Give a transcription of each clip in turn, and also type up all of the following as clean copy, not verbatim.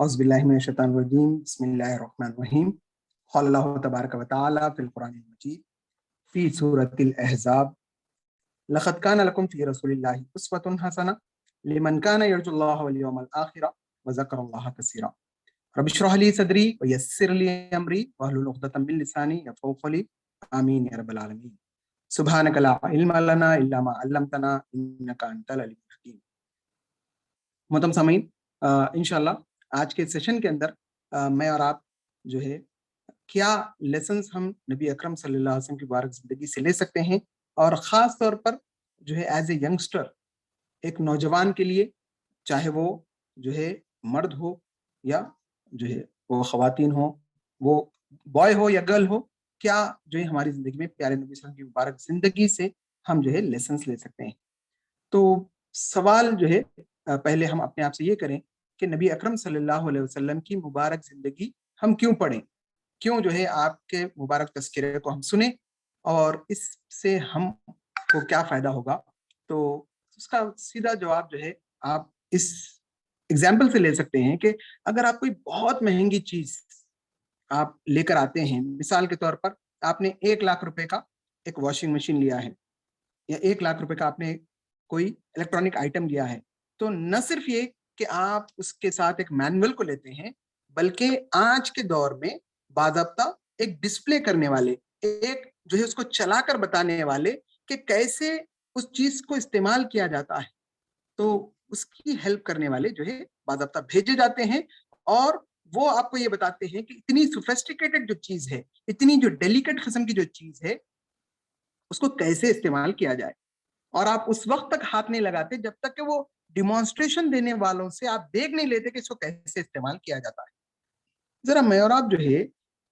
اعوذ باللہ من الشیطان الرجیم بسم اللہ الرحمن الرحیم قال اللہ تبارک و تعالی فی القرآن المجید فی سورۃ الاحزاب لقد کان لکم فی رسول اللہ اسوۃ حسنہ لمن کان یرجو اللہ والیوم الآخر وذکر اللہ کثیرا رب اشرح لی صدری ویسر لی امری واحلل عقدۃ من لسانی یفقہوا قولی آمین یا رب العالمین سبحانک لا علم لنا الا ما علمتنا انک انت العلیم الحکیم۔ محترم سامعین، انشاءاللہ آج کے سیشن کے اندر میں اور آپ جو ہے کیا لیسنز ہم نبی اکرم صلی اللہ علیہ وسلم کی مبارک زندگی سے لے سکتے ہیں، اور خاص طور پر جو ہے ایز اے ینگسٹر، ایک نوجوان کے لیے، چاہے وہ جو ہے مرد ہو یا جو ہے وہ خواتین ہو، وہ بوائے ہو یا گرل ہو، کیا جو ہے ہماری زندگی میں پیارے نبی صلی اللہ علیہ وسلم کی مبارک زندگی سے ہم جو ہے لیسنز لے سکتے ہیں۔ تو سوال جو ہے پہلے ہم اپنے آپ سے یہ کریں کہ نبی اکرم صلی اللہ علیہ وسلم کی مبارک زندگی ہم کیوں پڑھیں، کیوں جو ہے آپ کے مبارک تذکرے کو ہم سنیں، اور اس سے ہم کو کیا فائدہ ہوگا۔ تو اس کا سیدھا جواب جو ہے آپ اس ایگزامپل سے لے سکتے ہیں کہ اگر آپ کوئی بہت مہنگی چیز آپ لے کر آتے ہیں، مثال کے طور پر آپ نے 1,00,000 روپے کا ایک واشنگ مشین لیا ہے، یا 1,00,000 روپے کا آپ نے کوئی الیکٹرانک آئٹم لیا ہے، تو نہ صرف یہ کہ آپ اس کے ساتھ ایک مینول کو لیتے ہیں، بلکہ آج کے دور میں باضابطہ ایک ڈسپلے کرنے والے، ایک جو ہے اس کو چلا کر بتانے والے کہ کیسے اس چیز کو استعمال کیا جاتا ہے، تو اس کی ہیلپ کرنے والے جو ہے باضابطہ بھیجے جاتے ہیں، اور وہ آپ کو یہ بتاتے ہیں کہ اتنی سوفسٹیکیٹڈ جو چیز ہے، اتنی جو ڈیلیکیٹ قسم کی جو چیز ہے، اس کو کیسے استعمال کیا جائے۔ اور آپ اس وقت تک ہاتھ نہیں لگاتے جب تک کہ وہ ڈیمانسٹریشن دینے والوں سے آپ دیکھ نہیں لیتے کہ اس کو کیسے استعمال کیا جاتا ہے۔ ذرا میں اور آپ جو ہے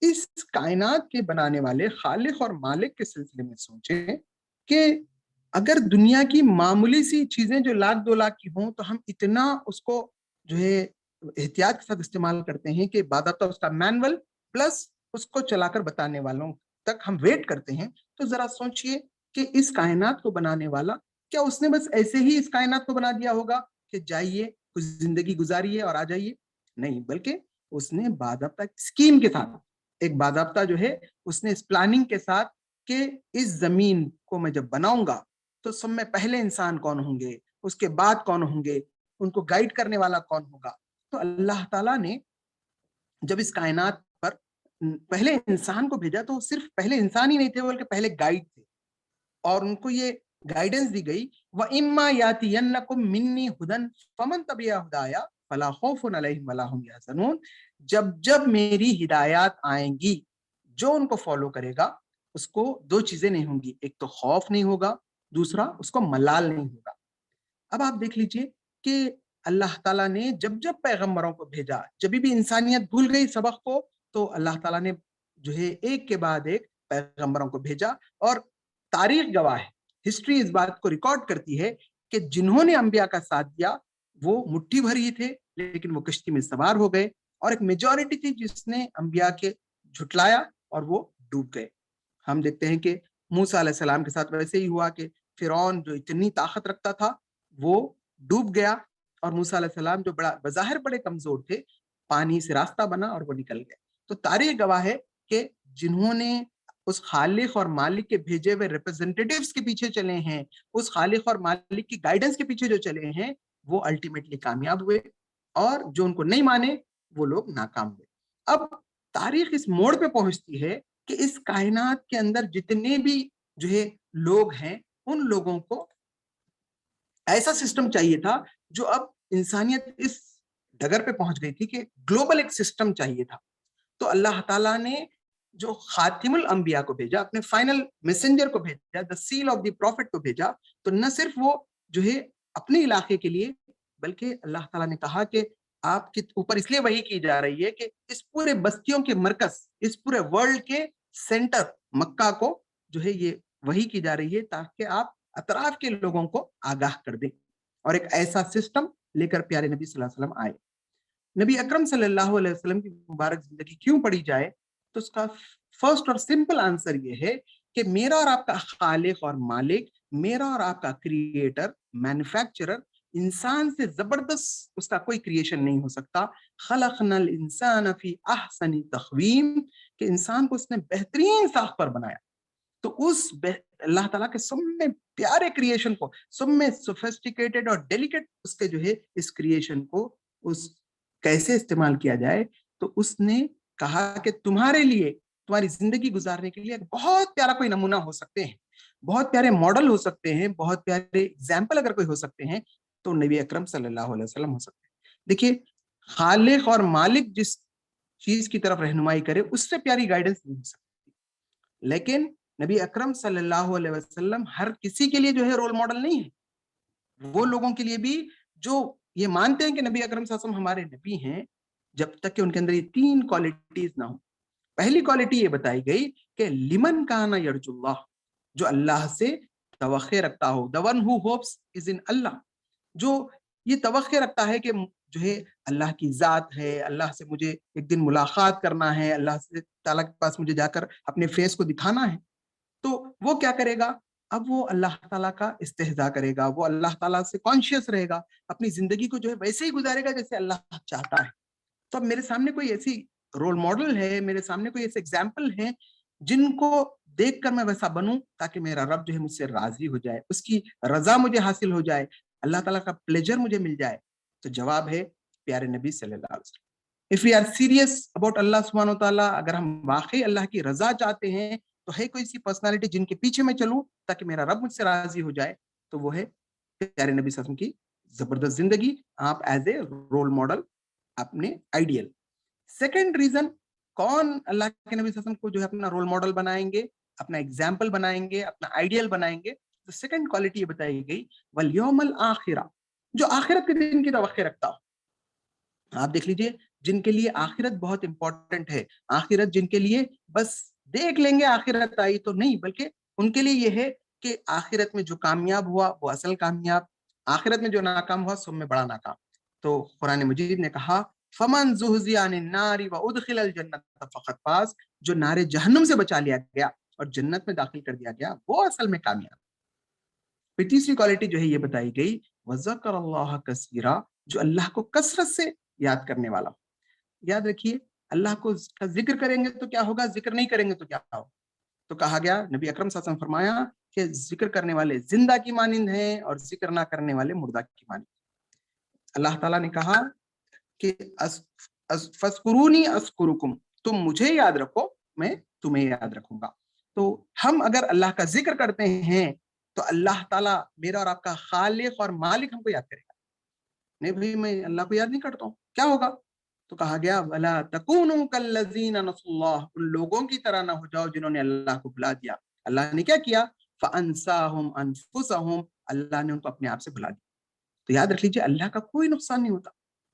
اس کائنات کے بنانے والے خالق اور مالک کے سلسلے میں سوچیں کہ اگر دنیا کی معمولی سی چیزیں جو 1,00,000-2,00,000 کی ہوں تو ہم اتنا اس کو جو ہے احتیاط کے ساتھ استعمال کرتے ہیں کہ باضابطہ اس کا مینول پلس اس کو چلا کر بتانے والوں تک ہم ویٹ کرتے ہیں۔ تو ذرا سوچئے کہ اس کائنات کو بنانے والا، کیا اس نے بس ایسے ہی اس کائنات کو بنا دیا ہوگا کہ جائیے کچھ زندگی گزاریے اور آ جائیے؟ نہیں، بلکہ اس نے باضابطہ اسکیم کے ساتھ، ایک باضابطہ جو ہے اس نے اس پلاننگ کے ساتھ کہ اس زمین کو میں جب بناؤں گا تو سب میں پہلے انسان کون ہوں گے، اس کے بعد کون ہوں گے، ان کو گائیڈ کرنے والا کون ہوگا۔ تو اللہ تعالیٰ نے جب اس کائنات پر پہلے انسان کو بھیجا تو صرف پہلے انسان ہی نہیں تھے، بلکہ پہلے گائیڈ تھے، اور ان کو یہ گائیڈنس دی گئی وَإِمَّا يَأْتِيَنَّكُم مِّنِّي هُدًى فَمَن تَبِعَ هُدَايَ فَلَا خَوْفٌ عَلَيْهِمْ وَلَا هُمْ يَحْزَنُونَ۔ جب میری ہدایات آئیں گی، جو ان کو فالو کرے گا اس کو دو چیزیں نہیں ہوں گی، ایک تو خوف نہیں ہوگا، دوسرا اس کو ملال نہیں ہوگا۔ اب آپ دیکھ لیجئے کہ اللہ تعالیٰ نے جب جب پیغمبروں کو بھیجا، جب بھی انسانیت بھول گئی سبق کو، تو اللہ تعالیٰ نے جو ہے ایک کے بعد ایک پیغمبروں کو بھیجا، اور تاریخ گواہ ہے، ہسٹری اس بات کو ریکارڈ کرتی ہے کہ جنہوں نے انبیاء کا ساتھ دیا وہ مٹھی بھر ہی تھے، لیکن وہ کشتی میں سوار ہو گئے، اور ایک میجورٹی تھی جس نے انبیاء کے جھٹلایا اور وہ ڈوب گئے۔ ہم دیکھتے ہیں کہ موسیٰ علیہ السلام کے ساتھ ویسے ہی ہوا کہ فرعون جو اتنی طاقت رکھتا تھا وہ ڈوب گیا، اور موسیٰ علیہ السلام جو بظاہر بڑے کمزور تھے، پانی سے راستہ بنا اور وہ نکل گئے۔ تو تاریخ گواہ ہے کہ جنہوں نے اس خالق اور مالک کے بھیجے ہوئے ریپرزنٹیٹیوز کے پیچھے چلے ہیں، اس خالق اور مالک کی گائیڈنس کے پیچھے جو چلے ہیں، وہ الٹیمیٹلی کامیاب ہوئے، اور جو ان کو نہیں مانے وہ لوگ ناکام ہوئے۔ اب تاریخ اس موڑ پہ پہنچتی ہے کہ اس کائنات کے اندر جتنے بھی جو ہے لوگ ہیں، ان لوگوں کو ایسا سسٹم چاہیے تھا جو اب انسانیت اس ڈگر پہ پہنچ گئی تھی کہ گلوبل ایک سسٹم چاہیے تھا۔ تو اللہ تعالیٰ نے جو خاتم الانبیاء کو بھیجا، اپنے فائنل میسنجر کو بھیجا، the seal of the prophet کو بھیجا، تو نہ صرف وہ جو ہے اپنے علاقے کے لیے، بلکہ اللہ تعالیٰ نے کہا کہ آپ کے اوپر اس لیے وحی کی جا رہی ہے کہ اس پورے بستیوں کے مرکز، اس پورے ورلڈ کے سینٹر مکہ کو جو ہے یہ وحی کی جا رہی ہے، تاکہ آپ اطراف کے لوگوں کو آگاہ کر دیں، اور ایک ایسا سسٹم لے کر پیارے نبی صلی اللہ علیہ وسلم آئے۔ نبی اکرم صلی اللہ علیہ وسلم کی مبارک زندگی کیوں پڑھی جائے، تو اس کا فرسٹ اور سمپل آنسر یہ ہے کہ میرا اور آپ کا خالق اور مالک، میرا اور آپ کا کریٹر، مینوفیکچرر، انسان سے زبردست اس کا کوئی کریشن نہیں ہو سکتا. خلقنا الانسان فی احسن تقویم، کہ انسان کو اس نے بہترین ساخت پر بنایا. تو اس اللہ تعالیٰ کے سب میں پیارے کریشن کو، سب میں سوفسٹیکیٹڈ اور ڈیلیکیٹ اس کے جو ہے اس کریشن کو اس کیسے استعمال کیا جائے، تو اس نے کہا کہ تمہارے لیے، تمہاری زندگی گزارنے کے لیے بہت پیارا کوئی نمونہ ہو سکتے ہیں، بہت پیارے ماڈل ہو سکتے ہیں، بہت پیارے اگزامپل اگر کوئی ہو سکتے ہیں تو نبی اکرم صلی اللہ علیہ وسلم ہو سکتے ہیں. دیکھیے، خالق اور مالک جس چیز کی طرف رہنمائی کرے اس سے پیاری گائیڈنس نہیں ہو سکتی، لیکن نبی اکرم صلی اللہ علیہ وسلم ہر کسی کے لیے جو ہے رول ماڈل نہیں ہے. وہ لوگوں کے لیے بھی جو یہ مانتے ہیں کہ نبی اکرم صلی اللہ علیہ وسلم ہمارے نبی ہیں، جب تک کہ ان کے اندر یہ 3 کوالٹیز نہ ہو. پہلی کوالٹی یہ بتائی گئی کہ لمن کان یرجو اللہ، جو اللہ سے توقع رکھتا ہو. the one who hopes is in اللہ، جو یہ توقع رکھتا ہے کہ جو ہے اللہ کی ذات ہے، اللہ سے مجھے ایک دن ملاقات کرنا ہے، اللہ سے تعالیٰ کے پاس مجھے جا کر اپنے فیس کو دکھانا ہے. تو وہ کیا کرے گا؟ اب وہ اللہ تعالیٰ کا استحضاء کرے گا، وہ اللہ تعالیٰ سے کانشیس رہے گا، اپنی زندگی کو جو ہے ویسے ہی گزارے گا جیسے اللہ چاہتا ہے. تو اب میرے سامنے کوئی ایسی رول ماڈل ہے، میرے سامنے کوئی ایسے ایگزامپل ہیں جن کو دیکھ کر میں ویسا بنوں تاکہ میرا رب جو ہے مجھ سے راضی ہو جائے، اس کی رضا مجھے حاصل ہو جائے، اللہ تعالیٰ کا پلیجر مجھے مل جائے. تو جواب ہے پیارے نبی صلی اللہ علیہ وسلم. If we are serious about اللہ سبحانہ وتعالیٰ، اگر ہم واقعی اللہ کی رضا چاہتے ہیں تو ہے کوئی سی پرسنالٹی جن کے پیچھے میں چلوں تاکہ میرا رب مجھ سے راضی ہو جائے، تو وہ ہے پیارے نبی صلی اللہ علیہ وسلم کی زبردست زندگی. آپ ایز اے رول ماڈل، اپنے آئیڈیل. سیکنڈ ریزن، کون اللہ کے نبی صلی اللہ علیہ وسلم کو جو ہے اپنا رول ماڈل بنائیں گے، اپنا ایگزامپل بنائیں گے، اپنا آئیڈیل بنائیں گے؟ تو سیکنڈ کوالٹی یہ بتائی گئی والیوم الآخرہ، جو آخرت کے دن کی توقع رکھتا ہو. آپ دیکھ لیجئے، جن کے لیے آخرت بہت امپورٹنٹ ہے، آخرت جن کے لیے بس دیکھ لیں گے آخرت آئی تو نہیں، بلکہ ان کے لیے یہ ہے کہ آخرت میں جو کامیاب ہوا وہ اصل کامیاب، آخرت میں جو ناکام ہوا سب میں بڑا ناکام. تو قرآن مجید نے کہا فمن زحزح عن النار وادخل الجنۃ فقد فاز، جو نار جہنم سے بچا لیا گیا اور جنت میں داخل کر دیا گیا وہ اصل میں کامیاب. پھر تیسری کوالٹی جو ہے یہ بتائی گئی وذکر اللہ کثیرا، جو اللہ کو کثرت سے یاد کرنے والا. یاد رکھیے، اللہ کو کا ذکر کریں گے تو کیا ہوگا، ذکر نہیں کریں گے تو کیا ہوگا. تو کہا گیا، نبی اکرم صلی اللہ علیہ وسلم فرمایا کہ ذکر کرنے والے زندہ کی مانند ہیں اور ذکر نہ کرنے والے مردہ کی مانند. اللہ تعالیٰ نے کہا کہ فَاذْكُرُونِي أَذْكُرُكُمْ، تم مجھے یاد رکھو میں تمہیں یاد رکھوں گا. تو ہم اگر اللہ کا ذکر کرتے ہیں تو اللہ تعالیٰ میرا اور آپ کا خالق اور مالک ہم کو یاد کرے گا. نہیں بھائی میں اللہ کو یاد نہیں کرتا ہوں، کیا ہوگا؟ تو کہا گیا وَلَا تَكُونُوا كَالَّذِينَ نَسُوا اللَّهَ، ان لوگوں کی طرح نہ ہو جاؤ جنہوں نے اللہ کو بھلا دیا. اللہ نے کیا کیا؟ فَأَنْسَاهُمْ أَنفُسَهُمْ، اللہ نے ان کو اپنے آپ سے بھلا دیا. تو یاد رکھ لیجیے، اللہ کا کوئی نقصان نہیں ہوتا.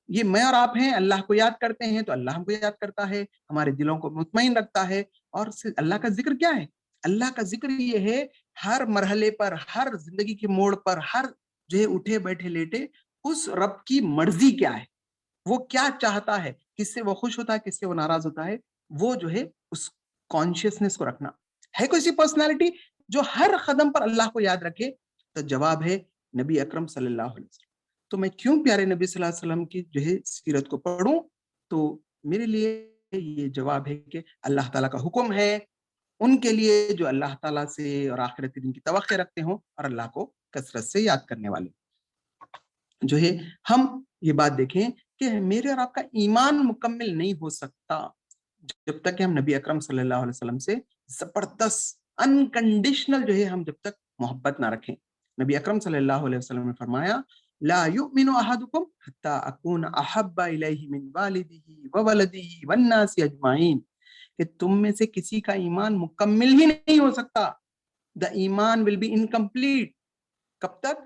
یہ میں اور آپ ہیں، اللہ کو یاد کرتے ہیں تو اللہ ہم کو یاد کرتا ہے، ہمارے دلوں کو مطمئن رکھتا ہے. اور اللہ کا ذکر کیا ہے؟ اللہ کا ذکر یہ ہے ہر مرحلے پر، ہر زندگی کے موڑ پر، ہر جو ہے اٹھے بیٹھے لیٹے اس رب کی مرضی کیا ہے، وہ کیا چاہتا ہے، کس سے وہ خوش ہوتا ہے، کس سے وہ ناراض ہوتا ہے، وہ جو ہے اس کانشیسنس کو رکھنا. ہے کوئی سی پرسنالٹی جو ہر قدم پر اللہ کو یاد رکھے؟ تو جواب ہے نبی اکرم صلی اللہ علیہ وسلم. تو میں کیوں پیارے نبی صلی اللہ علیہ وسلم کی جو ہے سیرت کو پڑھوں؟ تو میرے لیے یہ جواب ہے کہ اللہ تعالیٰ کا حکم ہے ان کے لیے جو اللہ تعالیٰ سے اور آخرت کے دن کی توقع رکھتے ہوں اور اللہ کو کثرت سے یاد کرنے والے جو ہے. ہم یہ بات دیکھیں کہ میرے اور آپ کا ایمان مکمل نہیں ہو سکتا جب تک کہ ہم نبی اکرم صلی اللہ علیہ وسلم سے زبردست انکنڈیشنل جو ہے ہم جب تک محبت نہ رکھیں. نبی اکرم صلی اللہ علیہ وسلم نے فرمایا لا یؤمن احدکم حتی اکون احب الیہ من والدہ وولدہ والناس اجمعین، کہ تم میں سے کسی کا ایمان مکمل ہی نہیں ہو سکتا. the ایمان will be incomplete. کب تک؟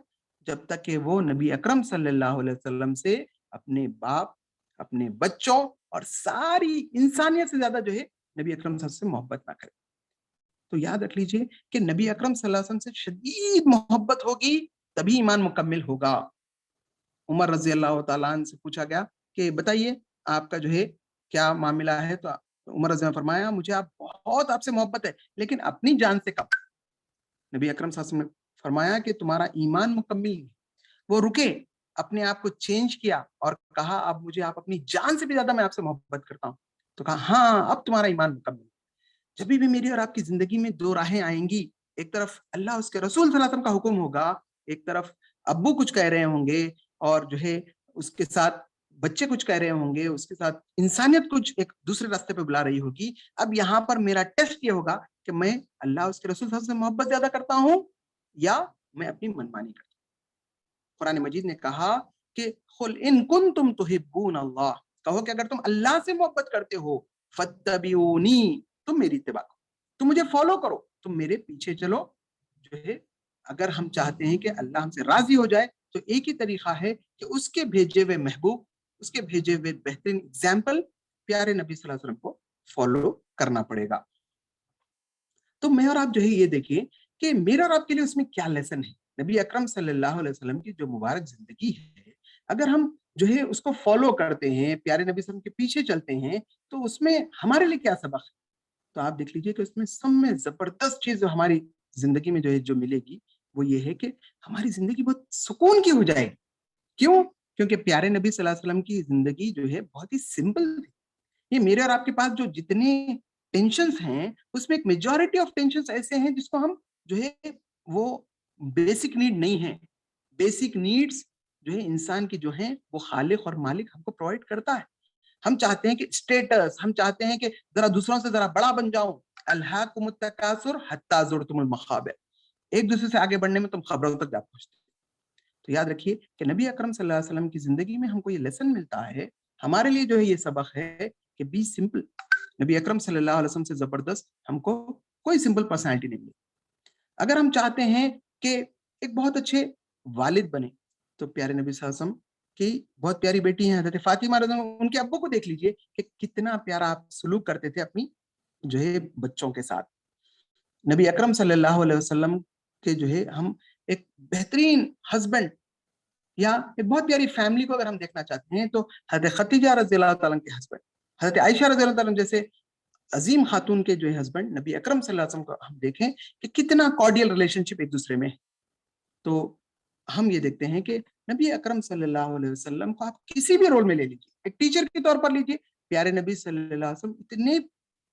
جب تک کہ وہ نبی اکرم صلی اللہ علیہ وسلم سے اپنے باپ، اپنے بچوں اور ساری انسانیت سے زیادہ جو ہے نبی اکرم صلی اللہ علیہ وسلم سے محبت نہ کرے. تو یاد رکھ لیجئے کہ نبی اکرم صلی اللہ علیہ وسلم سے شدید محبت ہوگی تبھی ایمان مکمل ہوگا. عمر رضی اللہ تعالیٰ عنہ سے پوچھا گیا کہ بتائیے آپ کا جو ہے کیا معاملہ ہے؟ تو عمر رضی اللہ نے فرمایا مجھے بہت آپ سے محبت ہے لیکن اپنی جان سے کم. نبی اکرم صلی اللہ علیہ وسلم نے فرمایا کہ تمہارا ایمان مکمل نہیں. وہ رکے اپنے آپ کو چینج کیا اور کہا اب مجھے آپ اپنی جان سے بھی زیادہ میں آپ سے محبت کرتا ہوں، تو کہا ہاں اب تمہارا ایمان مکمل۔ جب بھی میری اور آپ کی زندگی میں دو راہیں آئیں گی، ایک طرف اللہ اس کے رسول صلی اللہ علیہ وسلم کا حکم ہوگا، ایک طرف ابو کچھ کہہ رہے ہوں گے اور جو ہے اس کے ساتھ بچے کچھ کہہ رہے ہوں گے، اس کے ساتھ انسانیت کچھ ایک دوسرے راستے پہ بلا رہی ہوگی۔ اب یہاں پر میرا ٹیسٹ یہ ہوگا کہ میں اللہ اس کے رسول صلی اللہ علیہ وسلم سے محبت زیادہ کرتا ہوں یا میں اپنی منمانی کرتا ہوں۔ قرآن مجید نے کہا کہ قل ان کنتم تحبون اللہ، کہو کہ اگر تم اللہ سے محبت کرتے ہو فاتبعونی، تم میری اتباع کرو، تم مجھے فالو کرو، تم میرے پیچھے چلو۔ جو ہے اگر ہم چاہتے ہیں کہ اللہ ہم سے راضی ہو جائے تو ایک ہی طریقہ ہے کہ اس کے بھیجے ہوئے محبوب، اس کے بھیجے ہوئے بہترین اگزامپل پیارے نبی صلی اللہ علیہ وسلم کو فالو کرنا پڑے گا۔ تو میں اور آپ جو ہے یہ دیکھیں کہ میرا اور آپ کے لیے اس میں کیا لیسن ہے۔ نبی اکرم صلی اللہ علیہ وسلم کی جو مبارک زندگی ہے، اگر ہم جو ہے اس کو فالو کرتے ہیں، پیارے نبی صلی اللہ علیہ وسلم کے پیچھے چلتے ہیں، تو اس میں ہمارے لیے کیا سبق ہے؟ تو آپ دیکھ لیجئے کہ اس میں سب میں زبردست چیز جو ہماری زندگی میں جو ملے گی وہ یہ ہے کہ ہماری زندگی بہت سکون کی ہو جائے گی۔ کیوں؟ کیونکہ پیارے نبی صلی اللہ علیہ وسلم کی زندگی جو ہے بہت ہی سمپل تھی۔ یہ میرے اور آپ کے پاس جو جتنے ٹینشنز ہیں اس میں ایک میجورٹی آف ٹینشنز ایسے ہیں جس کو ہم جو ہے وہ بیسک نیڈ نہیں ہیں۔ بیسک نیڈز جو ہے انسان کی جو ہیں وہ خالق اور مالک ہم کو پرووائڈ کرتا ہے۔ ہم چاہتے ہیں کہ اسٹیٹس، ہم چاہتے ہیں کہ ذرا دوسروں سے ذرا بڑا بن جاؤں، الہاکم التکاثر حتی زرتم المقابر، ایک دوسرے سے آگے بڑھنے میں تم خبروں تک جا پہنچتے۔ تو یاد رکھیے کہ نبی اکرم صلی اللہ علیہ وسلم کی زندگی میں ہم کو یہ لیسن ملتا ہے، ہمارے لیے جو ہے یہ سبق ہے کہ بی سمپل۔ نبی اکرم صلی اللہ علیہ وسلم سے زبردست ہم کو کوئی سمپل پرسنالٹی نہیں ملی۔ اگر ہم چاہتے ہیں کہ ایک بہت اچھے والد بنے تو پیارے نبی صلی اللہ علیہ وسلم کی بہت پیاری بیٹی ہیں حضرت فاطمہ رضی اللہ عنہا، ان کے ابو کو دیکھ لیجئے کہ کتنا پیارا آپ سلوک کرتے تھے اپنی جو ہے بچوں کے ساتھ۔ نبی اکرم صلی اللہ علیہ وسلم کے جو ہے ہم ایک بہترین ہسبینڈ یا ایک بہت پیاری فیملی کو اگر ہم دیکھنا چاہتے ہیں تو حضرت خدیجہ رضی اللہ تعالیٰ کے ہسبینڈ، حضرت عائشہ رضی اللہ تعالیٰ جیسے عظیم خاتون کے جو ہے ہسبینڈ نبی اکرم صلی اللہ علیہ وسلم کو ہم دیکھیں کہ کتنا کارڈیل ریلیشن شپ ایک دوسرے میں ہے۔ تو ہم یہ دیکھتے ہیں کہ نبی اکرم صلی اللہ علیہ وسلم کو آپ کسی بھی رول میں لے لیجیے، ایک ٹیچر کے طور پر لیجیے، پیارے نبی صلی اللہ علیہ وسلم اتنے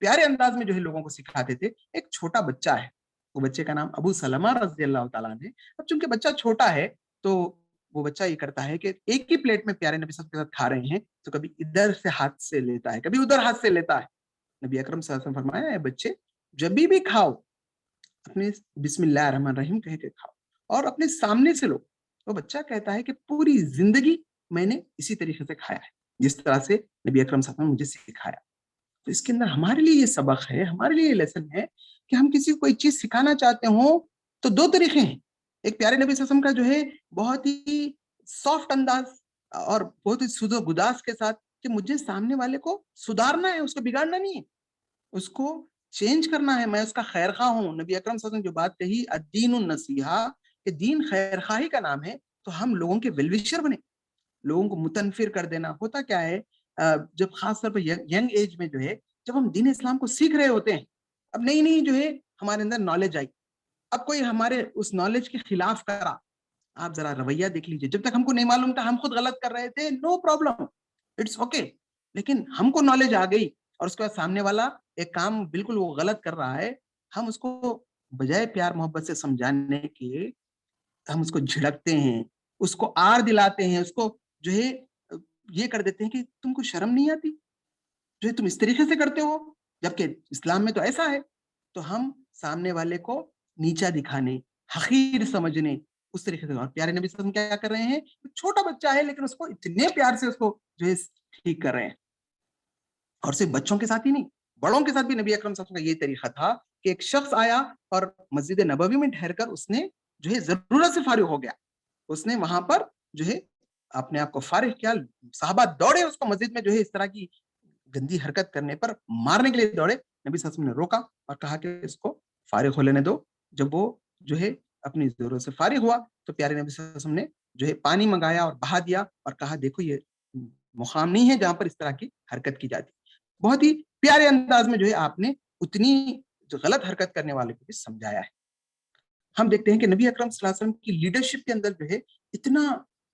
پیارے انداز میں جو ہے لوگوں کو سکھاتے تھے۔ ایک چھوٹا بچہ ہے، وہ بچے کا نام ابو سلمہ رضی اللہ تعالیٰ نے، اب چونکہ بچہ چھوٹا ہے تو وہ بچہ یہ کرتا ہے کہ ایک ہی پلیٹ میں پیارے نبی صلی اللہ علیہ وسلم کے ساتھ کھا رہے ہیں تو کبھی ادھر سے ہاتھ سے لیتا ہے، کبھی ادھر ہاتھ سے لیتا ہے۔ نبی اکرم صلی اللہ علیہ وسلم فرمایا اے بچے جب بھی کھاؤ اپنے بسم اللہ الرحمن الرحیم کہہ کے کھاؤ اور اپنے سامنے سے لو۔ وہ بچہ کہتا ہے کہ پوری زندگی میں نے اسی طریقے سے کھایا ہے جس طرح سے نبی اکرم صلی اللہ علیہ وسلم نے مجھے سکھایا۔ تو اس کے اندر ہمارے لیے یہ سبق ہے، ہمارے لیے یہ لیسن ہے کہ ہم کسی کو کوئی چیز سکھانا چاہتے ہوں تو دو طریقے ہیں۔ ایک پیارے نبی صلی اللہ علیہ وسلم کا جو ہے بہت ہی سافٹ انداز اور بہت ہی سود و گداز کے ساتھ کہ مجھے سامنے والے کو سدھارنا ہے، اس کو بگاڑنا نہیں ہے، اس کو چینج کرنا ہے، میں اس کا خیر خواہ ہوں۔ نبی اکرم صلی اللہ علیہ وسلم جو بات کہی الدین النصیحہ، کہ دین خیر خواہی کا نام ہے، تو ہم لوگوں کے ویل وشر بنے، لوگوں کو متنفر کر دینا۔ ہوتا کیا ہے جب خاص طور پر ینگ ایج میں جو ہے جب ہم دین اسلام کو سیکھ رہے ہوتے ہیں، اب نئی نئی جو ہے ہمارے اندر نالج آئی، اب کوئی ہمارے اس نالج کے خلاف کرا، آپ ذرا رویہ دیکھ لیجئے، جب تک ہم کو نہیں معلوم تھا ہم خود غلط کر رہے تھے، نو پرابلم، اٹس اوکے، لیکن ہم کو نالج آ گئی اور اس کے بعد سامنے والا ایک کام بالکل وہ غلط کر رہا ہے، ہم اس کو بجائے پیار محبت سے سمجھانے کے ہم اس کو جھڑکتے ہیں، اس کو آر دلاتے ہیں، اس کو جو ہے یہ کر دیتے ہیں کہ تم کو شرم نہیں آتی جو ہے تم اس طریقے سے کرتے ہو، جبکہ اسلام میں تو ایسا ہے۔ تو ہم سامنے والے کو نیچا دکھانے، حقیر سمجھنے، اس طریقے سے، اور پیارے نبی صلی اللہ علیہ وسلم کیا کر رہے ہیں، چھوٹا بچہ ہے لیکن اس کو اتنے پیار سے اس کو جو ہے ٹھیک کر رہے ہیں۔ اور صرف بچوں کے ساتھ ہی نہیں، بڑوں کے ساتھ بھی نبی اکرم صلی اللہ علیہ وسلم کا یہ طریقہ تھا کہ ایک شخص آیا اور مسجد نبوی میں ٹھہر کر اس نے جو ہے ضرورت سے فارغ ہو گیا، اس نے وہاں پر جو ہے اپنے آپ کو فارغ کیا، صحابہ دوڑے اس کو مسجد میں جو ہے اس طرح کی گندی حرکت کرنے پر مارنے کے لیے دوڑے، نبی صلی اللہ علیہ وسلم نے روکا اور کہا کہ اس کو فارغ ہو لینے دو۔ جب وہ جو ہے اپنی ضرورت سے فارغ ہوا تو پیارے نبی صلی اللہ علیہ وسلم نے جو ہے پانی منگایا اور بہا دیا اور کہا دیکھو یہ مقام نہیں ہے جہاں پر اس طرح کی حرکت کی جاتی۔ بہت ہی پیارے انداز میں جو ہے آپ نے اتنی جو غلط حرکت کرنے والے کو بھی سمجھایا ہے۔ ہم دیکھتے ہیں کہ نبی اکرم صلی اللہ علیہ وسلم کی لیڈرشپ کے اندر جو ہے اتنا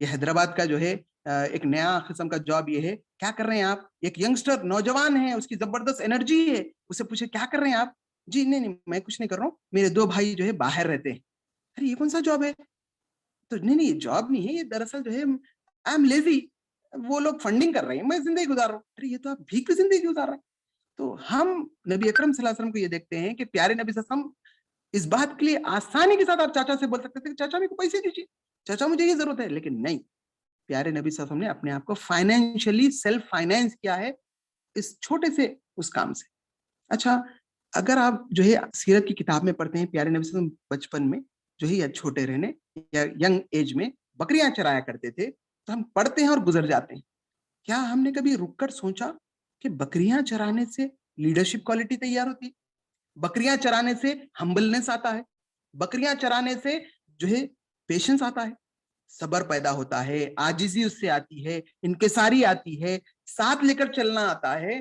یہ حیدرآباد کا جو ہے ایک نیا قسم کا جاب یہ ہے. کیا کر رہے ہیں آپ؟ ایک ینگسٹر نوجوان ہے, اس کی زبردست انرجی ہے, اسے پوچھے کیا کر رہے ہیں آپ؟ جی نہیں میں کچھ نہیں کر رہا ہوں, میرے 2 بھائی جو ہے باہر رہتے ہیں. ارے یہ کون سا جاب ہے؟ تو نہیں یہ جاب نہیں ہے, یہ دراصل جو ہے آئی ایم لیزی, وہ لوگ فنڈنگ کر رہے ہیں, میں زندگی گزار رہا ہوں. ارے یہ تو آپ بھیک پہ زندگی گزار رہے ہیں. تو ہم نبی اکرم صلی اللہ علیہ وسلم کو یہ دیکھتے ہیں کہ پیارے نبی صلی اللہ علیہ وسلم اس بات کے لیے آسانی کے ساتھ آپ چاچا سے بول سکتے تھے کہ چاچا میرے کو پیسے دیجیے, چاچا مجھے یہ ضرورت ہے, لیکن نہیں, پیارے نبی صلی اللہ علیہ وسلم نے اپنے آپ کو فائنینشلی سیلف فائنینس کیا ہے اس چھوٹے سے اس کام سے. اچھا, اگر آپ جو ہے سیرت کی کتاب میں پڑھتے ہیں پیارے نبی صلی اللہ علیہ وسلم بچپن میں جو ہے یا چھوٹے رہنے یا ینگ ایج میں بکریاں چرایا کرتے تھے, تو ہم پڑھتے ہیں اور گزر جاتے ہیں. کیا ہم نے کبھی رک کر سوچا کہ بکریاں چرانے سے لیڈرشپ کوالٹی تیار ہوتی, بکریاں چرانے سے ہمبلنس آتا ہے, بکریاں چرانے سے جو ہے پیشنس آتا ہے, صبر پیدا ہوتا ہے, عاجزی اس سے آتی ہے, انکساری آتی ہے, ساتھ لے کر چلنا آتا ہے.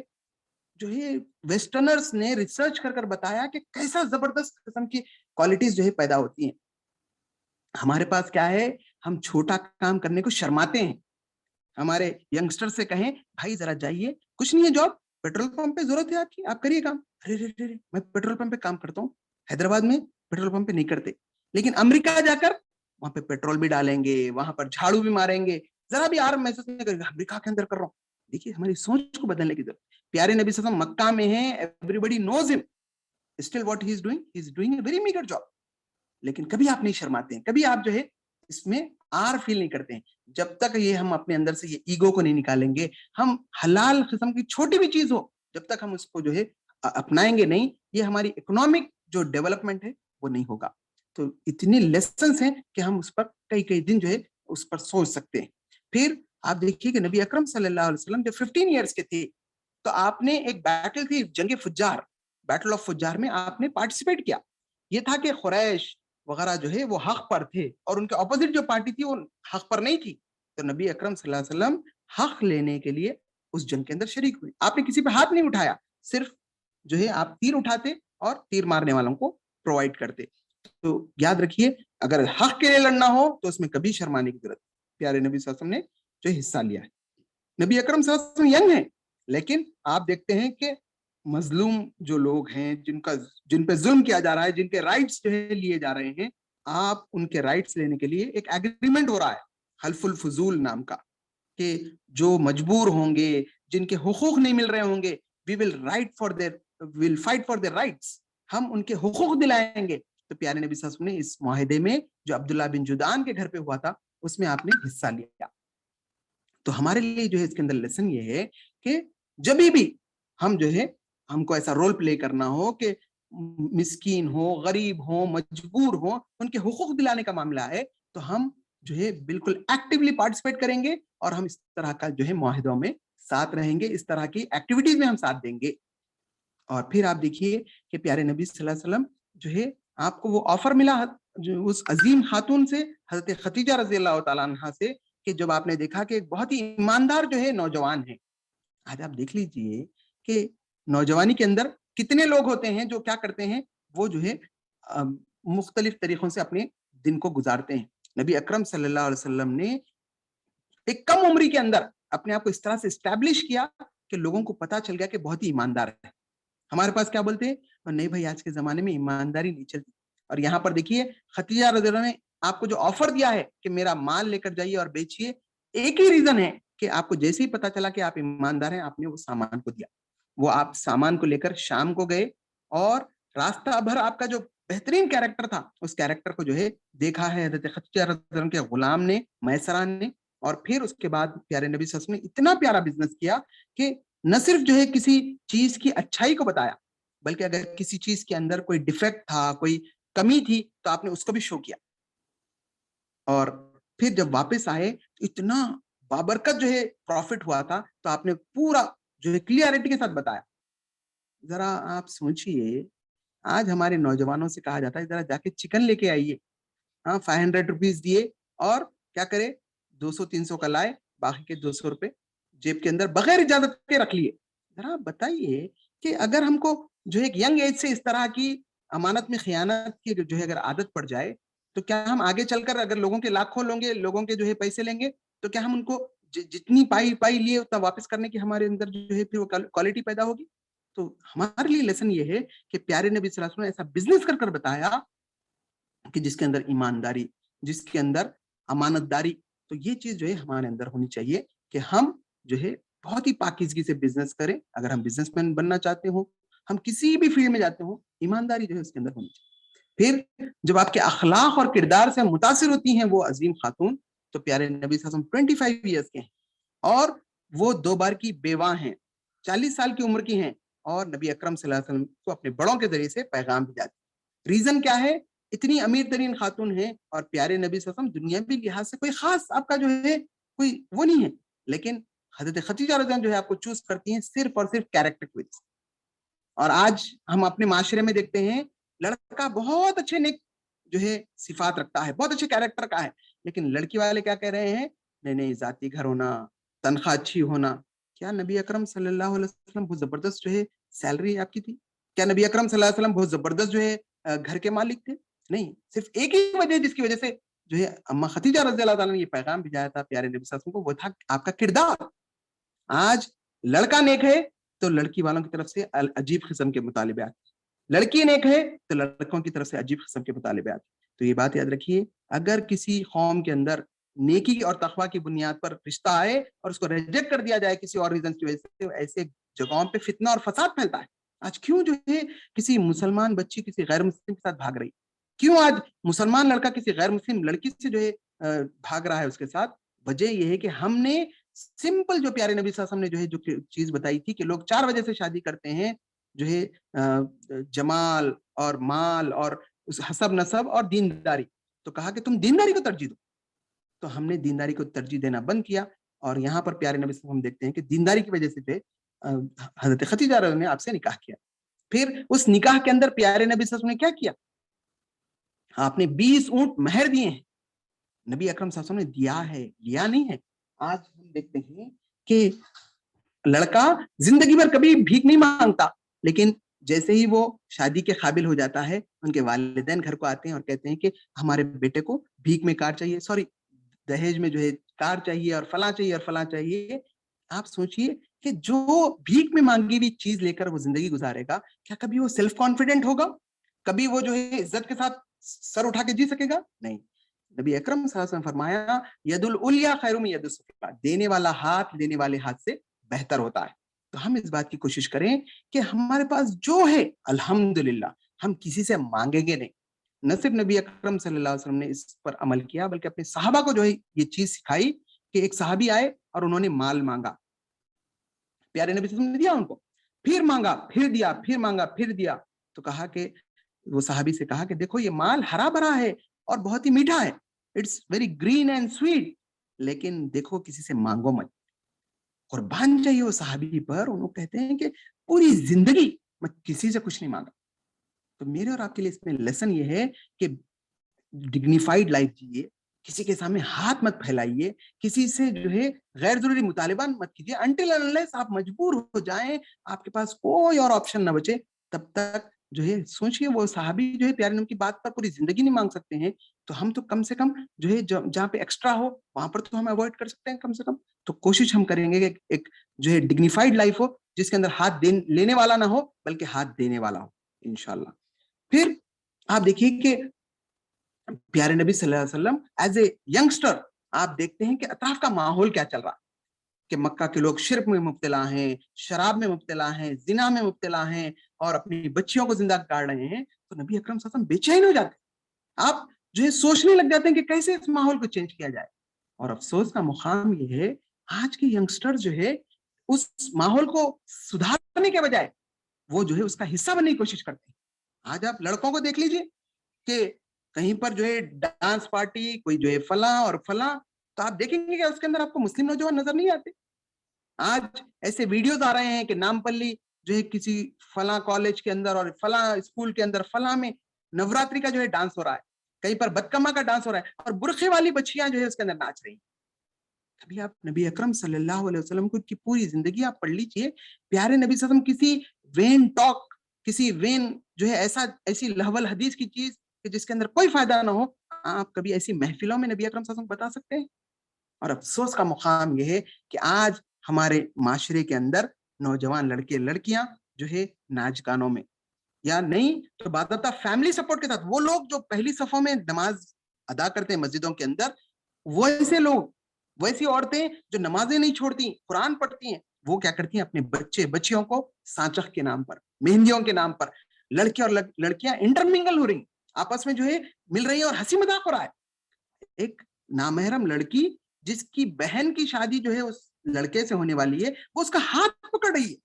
جو ہے ویسٹرنرز نے ریسرچ کر کر بتایا کہ کیسا زبردست قسم کی کوالٹیز جو ہے پیدا ہوتی ہیں. ہمارے پاس کیا ہے, ہم چھوٹا کام کرنے کو شرماتے ہیں. ہمارے ینگسٹر سے کہیں بھائی ذرا جائیے, کچھ نہیں ہے جاب, پیٹرول پمپ پہ ضرورت ہے آپ کی, آپ کریے کام. ارے میں پیٹرول پمپ پہ کام کرتا ہوں, حیدرآباد میں پیٹرول پمپ پہ نہیں کرتے, لیکن امریکہ جا کر وہاں پہ پیٹرول بھی ڈالیں گے, وہاں پر جھاڑو بھی ماریں گے, ذرا بھی آرام محسوس نہیں کریں گے, امریکہ کے اندر کر رہا ہوں. دیکھیے ہماری سوچ کو بدلنے کی ضرورت. پیارے نبی صلی اللہ علیہ وسلم مکہ میں ہیں, ایوریبڈی نوز ہم, still what he is doing a very meagre job, لیکن کبھی آپ نہیں شرماتے ہیں, کبھی آپ جو ہے اس میں آر فیل نہیں کرتے ہیں. جب تک یہ ہم اپنے اندر سے یہ ایگو کو نہیں نکالیں گے, ہم حلال قسم کی چھوٹی بھی چیز ہو جب تک ہم اس کو جو ہے اپنائیں گے نہیں, یہ ہماری اکنامک جو ڈیولپمنٹ ہے وہ نہیں ہوگا. تو اتنے لیسنس ہیں کہ ہم اس پر کئی دن جو ہے اس پر سوچ سکتے ہیں. پھر آپ دیکھیے کہ نبی اکرم صلی اللہ علیہ وسلم جب 15 ایئرس کے تھے تو آپ نے ایک بیٹل تھی, جنگ فجار, بیٹل آف فجار میں آپ نے پارٹیسپیٹ کیا. یہ تھا کہ قریش وغیرہ جو ہے وہ حق پر تھے اور ان کے اپوزٹ جو پارٹی تھی وہ حق پر نہیں تھی. تو نبی اکرم صلی اللہ علیہ وسلم حق لینے کے لیے اس جنگ کے اندر شریک ہوئے. آپ نے کسی پہ ہاتھ نہیں اٹھایا, صرف جو ہے آپ تیر اٹھاتے اور تیر مارنے والوں کو پرووائڈ کرتے. تو یاد رکھیے اگر حق کے لیے لڑنا ہو تو اس میں کبھی شرمانے کی ضرورت. پیارے نبی صلی اللہ علیہ وسلم نے جو حصہ لیا ہے. نبی اکرم صلی اللہ علیہ وسلم ینگ ہیں, لیکن آپ دیکھتے ہیں کہ مظلوم جو لوگ ہیں, جن پہ ظلم کیا جا رہا ہے, جن کے رائٹس جو ہے لیے جا رہے ہیں, آپ ان کے رائٹس لینے کے لیے ایک ایگریمنٹ ہو رہا ہے حلف الفضول نام کا, کہ جو مجبور ہوں گے, جن کے حقوق نہیں مل رہے ہوں گے, we will fight for their rights, ہم ان کے حقوق دلائیں گے. تو پیارے نبی صلی اللہ علیہ وسلم نے اس معاہدے میں جو عبداللہ بن جدعان کے گھر پہ ہوا تھا اس میں آپ نے حصہ لیا. تو ہمارے لیے جو ہے اس کے اندر لیسن یہ ہے کہ جب بھی ہم جو ہے ہم کو ایسا رول پلے کرنا ہو کہ مسکین ہو, غریب ہو, مجبور ہو, ان کے حقوق دلانے کا معاملہ ہے, تو ہم جو ہے بالکل ایکٹیولی پارٹیسپیٹ کریں گے اور ہم اس طرح کا جو ہے معاہدوں میں ساتھ رہیں گے, اس طرح کی ایکٹیویٹیز میں ہم ساتھ دیں گے. اور پھر آپ دیکھیے کہ پیارے نبی صلی اللہ علیہ وسلم جو ہے آپ کو وہ آفر ملا جو اس عظیم خاتون سے, حضرت خدیجہ رضی اللہ تعالیٰ عنہا سے, کہ جب آپ نے دیکھا کہ ایک بہت ہی ایماندار جو ہے نوجوان ہے. آج آپ دیکھ لیجئے کہ نوجوانی کے اندر کتنے لوگ ہوتے ہیں جو کیا کرتے ہیں, وہ جو ہے مختلف طریقوں سے اپنے دن کو گزارتے ہیں. نبی اکرم صلی اللہ علیہ وسلم نے ایک کم عمری کے اندر اپنے آپ کو اس طرح سے اسٹیبلش کیا کہ لوگوں کو پتا چل گیا کہ بہت ہی ایماندار ہے. ہمارے پاس کیا بولتے ہیں, نہیں بھائی آج کے زمانے میں ایمانداری نہیں چلتی. اور یہاں پر دیکھیے خدیجہ رضی اللہ عنہا نے آپ کو جو آفر دیا ہے کہ میرا مال لے کر جائیے اور بیچیے, ایک ہی ریزن ہے کہ آپ کو جیسے ہی پتا چلا کہ آپ ایماندار ہیں, آپ نے وہ سامان کو دیا. وہ آپ سامان کو لے کر شام کو گئے اور راستہ بھر آپ کا جو بہترین کیریکٹر تھا اس کیریکٹر کو جو ہے دیکھا ہے حضرت خدیجہ رضی اللہ عنہا کے غلام نے, میسرہ نے. اور پھر اس کے بعد پیارے نبی صلی اللہ علیہ وسلم نے اتنا پیارا بزنس کیا کہ نہ صرف جو ہے کسی چیز کی اچھائی کو بتایا, بلکہ اگر کسی چیز کے اندر کوئی ڈیفیکٹ تھا, کوئی کمی تھی, تو آپ نے اس کو بھی شو کیا. اور پھر جب واپس آئے اتنا بابرکت جو ہے پروفٹ ہوا تھا, تو آپ نے پورا جو ہے کلیئرٹی کے ساتھ بتایا. ذرا آپ سوچئے آج ہمارے نوجوانوں سے کہا جاتا ہے ذرا جا کے چکن لے کے آئیے, 500 روپیز دیے اور کیا کرے 200-300 کا لائے, باقی کے 200 روپے جیب کے اندر بغیر اجازت کے رکھ لیے. ذرا بتائیے کہ اگر ہم کو جو ایک ینگ ایج سے اس طرح کی امانت میں خیانت کی جو ہے اگر عادت پڑ جائے, تو کیا ہم آگے چل کر اگر لوگوں کے لاکھوں لوگوں کے جو ہے پیسے لیں گے تو کیا ہم ان کو جتنی پائی لیے اتنا واپس کرنے کی ہمارے اندر جو ہے پھر وہ کوالٹی پیدا ہوگی؟ تو ہمارے لیے لیسن یہ ہے کہ پیارے نبی صلی اللہ علیہ وسلم نے ایسا بزنس کر بتایا کہ جس کے اندر ایمانداری، جس کے اندر امانت داری، تو یہ چیز جو ہے ہمارے اندر ہونی چاہیے کہ ہم جو ہے بہت ہی پاکیزگی سے بزنس کریں. اگر ہم بزنس مین بننا چاہتے ہوں، ہم کسی بھی فیلڈ میں جاتے ہوں، ایمانداری جو ہے اس کے اندر ہونی چاہیے. پھر جب آپ کے اخلاق اور کردار سے متاثر ہوتی ہیں وہ عظیم خاتون، تو پیارے نبی صلی اللہ علیہ وسلم 25 ایئرس کے ہیں اور وہ 2 بار کی بیواہ ہیں، 40 سال کی عمر کی ہیں، اور نبی اکرم صلی اللہ علیہ وسلم کو اپنے بڑوں کے ذریعے سے پیغام بھی جاتے ہیں. ریزن کیا ہے؟ اتنی امیر ترین خاتون ہیں اور پیارے نبی صلی اللہ علیہ وسلم دنیاوی لحاظ سے کوئی خاص آپ کا جو ہے کوئی وہ نہیں ہے، لیکن حضرت خدیجہ رضی اللہ عنہا جو ہے آپ کو چوز کرتی ہیں صرف اور صرف کیریکٹر کی وجہ سے. اور آج ہم اپنے معاشرے میں دیکھتے ہیں لڑکا بہت اچھے نیک جو ہے صفات رکھتا ہے، بہت اچھے کیریکٹر کا ہے، لیکن لڑکی والے کیا کہہ رہے ہیں؟ نہیں ذاتی گھر ہونا، تنخواہ اچھی ہونا. کیا نبی اکرم صلی اللہ علیہ وسلم بہت زبردست جو ہے سیلری آپ کی تھی؟ کیا نبی اکرم صلی اللہ علیہ وسلم بہت زبردست جو ہے گھر کے مالک تھے؟ نہیں، صرف ایک ہی وجہ جس کی وجہ سے جو ہے اما خدیجہ رضی اللہ تعالیٰ نے یہ پیغام بھیجایا تھا پیارے نبی صلی اللہ علیہ وسلم کو، وہ تھا آپ کا کردار. آج لڑکا نیک ہے تو لڑکی والوں کی طرف سے عجیب قسم کے مطالبے آتے ہیں، لڑکی نیک ہے تو لڑکوں کی طرف سے عجیب قسم کے مطالبے آتے ہیں. تو یہ بات یاد رکھیے، اگر کسی قوم کے اندر نیکی اور تقوی کی بنیاد پر رشتہ آئے اور اس کو ریجیکٹ کر دیا جائے کسی اور ریزن کی وجہ سے، ایسے جگہوں پہ فتنہ اور فساد پھیلتا ہے. آج کیوں جو ہے کسی مسلمان بچی کسی غیر مسلم کے ساتھ بھاگ رہی؟ کیوں آج مسلمان لڑکا کسی غیر مسلم لڑکی سے جو ہے بھاگ رہا ہے اس کے ساتھ؟ وجہ یہ ہے کہ ہم نے سمپل جو پیارے نبی صلی اللہ علیہ وسلم نے جو ہے جو چیز بتائی تھی کہ لوگ 4 وجہ سے شادی کرتے ہیں، جو ہے جمال اور مال اور حسب نسب اور دینداری. تو کہا کہ تم دینداری کو ترجیح دو، تو ہم نے دینداری کو ترجیح دینا بند کیا. اور یہاں پر پیارے نبی صلی اللہ علیہ وسلم ہم دیکھتے ہیں کہ دینداری کی وجہ سے حضرت خدیجہ رضی اللہ عنہا نے آپ سے نکاح کیا. پھر اس نکاح کے اندر پیارے نبی صلی اللہ علیہ وسلم نے کیا کیا؟ آپ نے 20 اونٹ مہر دیے ہیں. نبی اکرم صلی اللہ علیہ وسلم نے دیا ہے، لیا نہیں ہے. آج ہم دیکھتے ہیں کہ لڑکا زندگی بھر کبھی بھیک نہیں مانگتا، لیکن جیسے ہی وہ شادی کے قابل ہو جاتا ہے ان کے والدین گھر کو آتے ہیں اور کہتے ہیں کہ ہمارے بیٹے کو بھیک میں کار چاہیے، سوری دہیج میں جو ہے کار چاہیے اور فلاں چاہیے اور فلاں چاہیے. آپ سوچئے کہ جو بھیک میں مانگی ہوئی چیز لے کر وہ زندگی گزارے گا، کیا کبھی وہ سیلف کانفیڈنٹ ہوگا؟ کبھی وہ جو ہے عزت کے ساتھ سر اٹھا کے جی سکے گا؟ نہیں. نبی اکرم صلی اللہ علیہ وسلم فرمایا ید العلیٰ خیر من ید السفلیٰ، دینے والا ہاتھ لینے والے ہاتھ سے بہتر ہوتا ہے. تو ہم اس بات کی کوشش کریں کہ ہمارے پاس جو ہے الحمدللہ ہم کسی سے مانگیں گے نہیں. نہ صرف نبی اکرم صلی اللہ علیہ وسلم نے اس پر عمل کیا بلکہ اپنے صحابہ کو جو ہے یہ چیز سکھائی کہ ایک صحابی آئے اور انہوں نے مال مانگا، پیارے نبی صلی اللہ علیہ وسلم نے دیا ان کو، پھر مانگا پھر دیا، پھر مانگا پھر دیا. تو کہا کہ وہ صحابی سے کہا کہ دیکھو یہ مال ہرا بھرا ہے اور بہت ہی میٹھا ہے، it's very green and sweet, لیکن دیکھو کسی سے مانگو مت. قربان چاہیے وہ صحابی پر. انہوں کہتے ہیں کہ پوری زندگی میں کسی سے کچھ نہیں مانگا. تو میرے اور آپ کے لیے اس میں لیسن یہ ہے کہ ڈگنیفائیڈ لائف جیئے، کسی کے سامنے ہاتھ مت پھیلائیے، کسی سے جو ہے غیر ضروری مطالبہ مت کیجیے. انٹل انلیس آپ مجبور ہو جائیں، آپ کے پاس کوئی اور آپشن نہ بچے، تب تک جو ہے سوچئے وہ صحابی جو ہے پیارے نبی کی بات پر پوری زندگی نہیں مانگ سکتے ہیں، تو ہم تو کم سے کم جو ہے جہاں پہ ایکسٹرا ہو وہاں پر تو ہم اوائڈ کر سکتے ہیں کم سے کم. تو کوشش ہم کریں گے کہ ایک جو ہے ڈگنیفائیڈ لائف ہو جس کے اندر ہاتھ لینے والا نہ ہو بلکہ ہاتھ دینے والا ہو انشاءاللہ. پھر آپ دیکھیے کہ پیارے نبی صلی اللہ علیہ وسلم ایز اے ینگسٹر آپ دیکھتے ہیں کہ اطراف کا ماحول کیا چل رہا کہ مکہ کے لوگ شرک میں مبتلا ہیں، شراب میں مبتلا ہیں، زنا میں مبتلا ہیں اور اپنی بچیوں کو زندہ گاڑ رہے ہیں. تو نبی اکرم صلی اللہ علیہ وسلم بے چین ہو جاتے، آپ جو ہے سوچنے لگ جاتے ہیں کہ کیسے اس ماحول کو چینج کیا جائے. اور افسوس کا مقام یہ ہے آج کے ینگسٹر جو ہے اس ماحول کو سدھارنے کے بجائے وہ جو ہے اس کا حصہ بننے کی کوشش کرتے ہیں. آج آپ لڑکوں کو دیکھ لیجئے کہ کہیں پر جو ہے ڈانس پارٹی کوئی جو ہے فلاں اور فلاں، تو آپ دیکھیں گے کہ اس کے اندر آپ کو مسلم نوجوان نظر نہیں آتے. آج ایسے ویڈیوز آ رہے ہیں کہ نامپلی جو ہے کسی فلاں کالج کے اندر اور فلاں اسکول کے اندر فلاں میں نوراتری کا جو ہے ڈانس ہو رہا ہے، کہیں پر بدکما کا ڈانس ہو رہا ہے اور برقعے والی بچیاں جو ہے اس کے اندر ناچ رہی ہیں. ابھی آپ نبی اکرم صلی اللہ علیہ وسلم کو کی پوری زندگی آپ پڑھ لیجئے، پیارے نبی صلی اللہ علیہ وسلم کسی وین ٹاک، کسی وین جو ہے ایسی لہول حدیث کی چیز کہ جس کے اندر کوئی فائدہ نہ ہو، آپ کبھی ایسی محفلوں میں نبی اکرم صلی اللہ علیہ وسلم بتا سکتے ہیں؟ اور افسوس کا مقام یہ ہے کہ آج ہمارے معاشرے کے اندر نوجوان لڑکے لڑکیاں جو ہے ناچ گانوں میں یا نہیں تو باضابطہ فیملی سپورٹ کے ساتھ، وہ لوگ جو پہلی صفوں میں نماز ادا کرتے ہیں مسجدوں کے اندر، ویسے لوگ، ویسی عورتیں جو نمازیں نہیں چھوڑتی، قرآن پڑھتی ہیں، وہ کیا کرتی ہیں؟ اپنے بچے بچیوں کو سانچخ کے نام پر، مہندیوں کے نام پر، لڑکے اور لڑکیاں انٹرمنگل ہو رہی ہیں، آپس میں جو ہے مل رہی ہیں اور ہنسی مذاق ہو رہا ہے۔ ایک نامحرم لڑکی جس کی بہن کی شادی جو ہے اس لڑکے سے ہونے والی ہے، وہ اس کا ہاتھ پکڑ رہی ہے،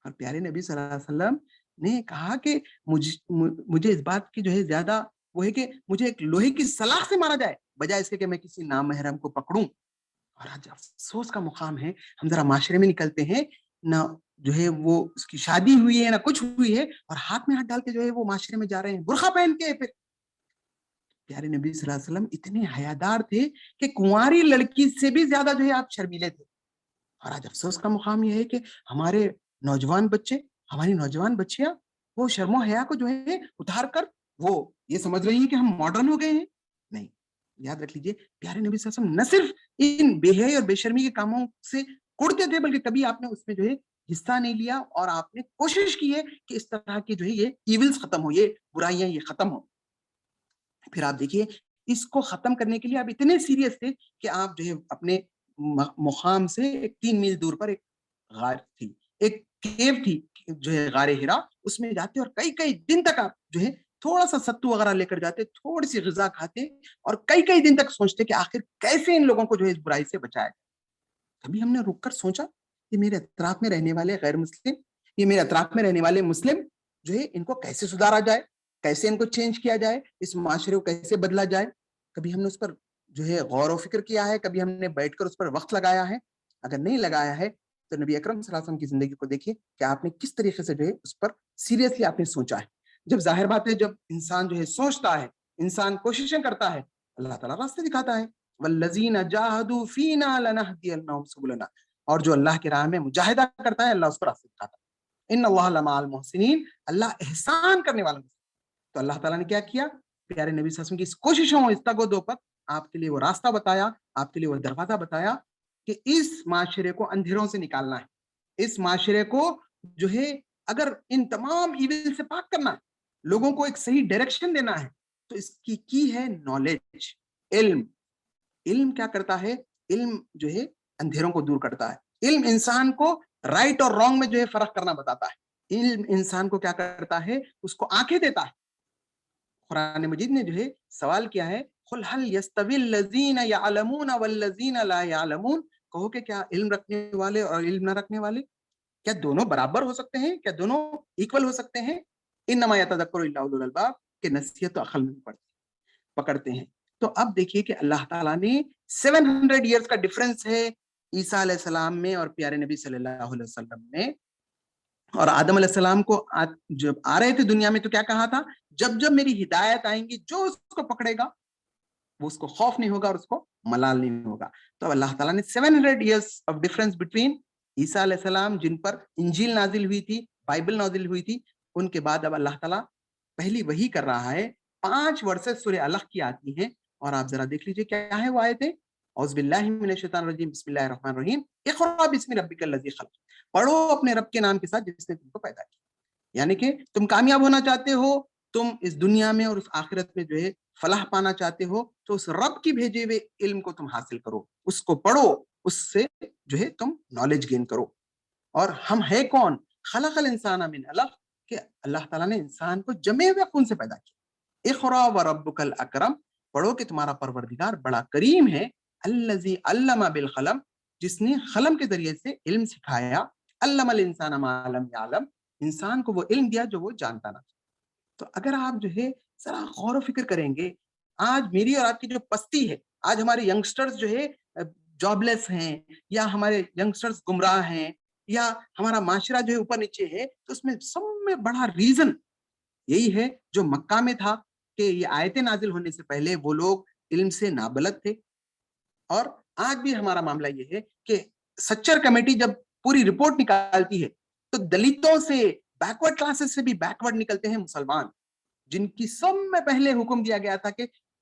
اور پیارے نبی صلی اللہ علیہ وسلم نے کہا کہ مجھے اس بات کی جو ہے زیادہ وہ ہے کہ مجھے ایک لوہے کی سلاخ سے مارا جائے بجائے اس کے کہ میں کسی نامحرم کو پکڑوں۔ اور آج افسوس کا مقام ہے، ہم ذرا معاشرے میں نکلتے ہیں، نہ جو ہے وہ اس کی شادی ہوئی ہے نہ کچھ ہوئی ہے، اور ہاتھ میں ہاتھ ڈال کے جو ہے وہ معاشرے میں جا رہے ہیں برقع پہن کے۔ پھر پیارے نبی صلی اللہ علیہ وسلم اتنے حیادار تھے کہ کنواری لڑکی سے بھی زیادہ جو ہے آپ شرمیلے تھے۔ اور آج افسوس کا مقام یہ ہے کہ ہمارے نوجوان بچے، ہماری نوجوان بچیاں وہ شرم و حیا کو جو ہے اتار کر وہ یہ سمجھ رہی ہیں کہ ہم ماڈرن ہو گئے ہیں۔ نہیں، یاد رکھ لیجئے، پیارے نبی صلی اللہ علیہ وسلم نہ صرف ان بے حیائی اور بے شرمی کے کاموں سے کڑتے تھے، بلکہ کبھی آپ نے اس میں جو ہے حصہ نہیں لیا، اور آپ نے کوشش کی ہے کہ اس طرح کی جو ہے یہ ایونز ختم ہو، یہ برائیاں یہ ختم ہو۔ پھر آپ دیکھیے اس کو ختم کرنے کے لیے آپ اتنے سیریس تھے کہ آپ جو ہے اپنے مقام سے 3 میل دور پر ایک غار تھی، ایک کیو تھی جو ہے غار ہرا، اس میں جاتے اور کئی دن تک آپ جو ہے تھوڑا سا ستو وغیرہ لے کر جاتے، تھوڑی سی غذا کھاتے، اور کئی دن تک سوچتے کہ آخر کیسے ان لوگوں کو جو ہے اس برائی سے بچایا جائے۔ کبھی ہم نے رک کر سوچا کہ میرے اطراف میں رہنے والے غیر مسلم، یہ میرے اطراف میں رہنے والے مسلم جو ہے ان کو کیسے سدھارا جائے، کیسے ان کو چینج کیا جائے، اس معاشرے کو کیسے بدلا جائے؟ کبھی ہم نے اس پر جو ہے غور و فکر کیا ہے؟ کبھی ہم نے بیٹھ کر اس پر وقت لگایا ہے؟ اگر نہیں لگایا ہے تو نبی اکرم صلی اللہ علیہ وسلم کی زندگی کو دیکھیے کہ آپ نے کس طریقے سے جو ہے اس پر سیریسلی آپ نے سوچا ہے۔ جب ظاہر بات ہے جب انسان جو ہے سوچتا ہے، انسان کوششیں کرتا ہے، اللہ تعالیٰ راستے دکھاتا ہے۔ والذین جاہدوا فینا لنہدینہم سبلنا، اور جو اللہ کی راہ میں مجاہدہ کرتا ہے اللہ اس پر راستے دکھاتا ہے۔ ان اللہ لمع المحسنین، اللہ احسان کرنے والوں سے۔ تو اللہ تعالیٰ نے کیا کیا؟ پیارے نبی صلی اللہ علیہ وسلم کی اس کوششوں، اس تگ و دو پر آپ کے لیے وہ راستہ بتایا، آپ کے لیے وہ دروازہ بتایا کہ اس معاشرے کو اندھیروں سے نکالنا ہے، اس معاشرے کو جو ہے اگر ان تمام ایونٹ سے پاک کرنا ہے، لوگوں کو ایک صحیح ڈائریکشن دینا ہے، تو اس کی ہے نالج، علم۔ علم کیا کرتا ہے؟ علم جو ہے اندھیروں کو دور کرتا ہے، علم انسان کو رائٹ اور رانگ میں جو ہے فرق کرنا بتاتا ہے، علم انسان کو کیا کرتا ہے؟ اس کو آنکھیں دیتا ہے۔ قرآن مجید نے جو ہے سوال کیا ہے، قل هل يستوي الذين يعلمون والذين لا يعلمون، کہو کہ کیا علم رکھنے والے اور علم نہ رکھنے والے کیا دونوں برابر ہو سکتے ہیں؟ کیا دونوں ایکول ہو سکتے ہیں؟ انما يتذكر الا اولو الالباب، کہ نصیحت تو عقل میں پکڑتے ہیں۔ تو اب دیکھیے کہ اللہ تعالیٰ نے 700 ایئرز کا ڈیفرنس ہے عیسیٰ علیہ السلام میں اور پیارے نبی صلی اللہ علیہ وسلم میں۔ اور آدم علیہ السلام کو جب آ رہے تھے دنیا میں تو کیا کہا تھا؟ جب جب میری ہدایت آئیں گی جو اس کو پکڑے گا وہ اس کو خوف نہیں ہوگا اور اس کو ملال نہیں ہوگا۔ تو اللہ تعالیٰ نے 700 ایئرز آف ڈفرنس بٹوین عیسیٰ علیہ السلام جن پر انجیل نازل ہوئی تھی، بائبل نازل ہوئی تھی، ان کے بعد اب اللہ تعالیٰ پہلی وحی کر رہا ہے۔ 5 ورسز سورہ الق کی آتی ہیں، اور آپ ذرا دیکھ لیجئے کیا ہے وہ آیتیں۔ اعوذ باللہ من الشیطان الرجیم، بسم اللہ الرحمن الرحیم، اقرأ باسم ربک الذی خلق، پڑھو اپنے رب کے نام کے ساتھ جس نے تم کو پیدا کیا۔ یعنی کہ تم کامیاب ہونا چاہتے ہو، تم اس دنیا میں اور اس آخرت میں جو ہے فلاح پانا چاہتے ہو، تو اس رب کی بھیجے ہوئے علم کو تم حاصل کرو، اس کو پڑھو، اس سے جو ہے تم نالج گین کرو۔ اور ہم ہے کون؟ خلق الانسان من علق، کہ اللہ تعالیٰ نے انسان کو جمے ہوئے خون سے پیدا کیا۔ اقرأ وربک الاکرم، پڑھو کہ تمہارا پروردگار بڑا کریم ہے، الذی علم بالقلم، جس نے قلم کے ذریعے سے علم سکھایا، علم الانسان ما لم یعلم، انسان کو وہ علم دیا جو وہ جانتا نہ تھا۔ تو اگر آپ جو ہے ذرا غور و فکر کریں گے، آج میری اور آپ کی جو پستی ہے، آج ہمارے ینگسٹرز جو ہے جاب لیس ہیں، یا ہمارے ینگسٹرز گمراہ ہیں، یا ہمارا معاشرہ جو ہے اوپر نیچے ہے، تو اس میں سب میں بڑا ریزن یہی ہے جو مکہ میں تھا کہ یہ آیتیں نازل ہونے سے پہلے وہ لوگ علم سے نابلد تھے۔ اور آج بھی ہمارا معاملہ یہ ہے کہ سچر کمیٹی جب پوری رپورٹ نکالتی ہے تو دلتوں سے، بیکورڈ کلاسز سے بھی بیکورڈ نکلتے ہیں مسلمان، جن کی سب میں پہلے حکم دیا گیا تھا کہ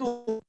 تو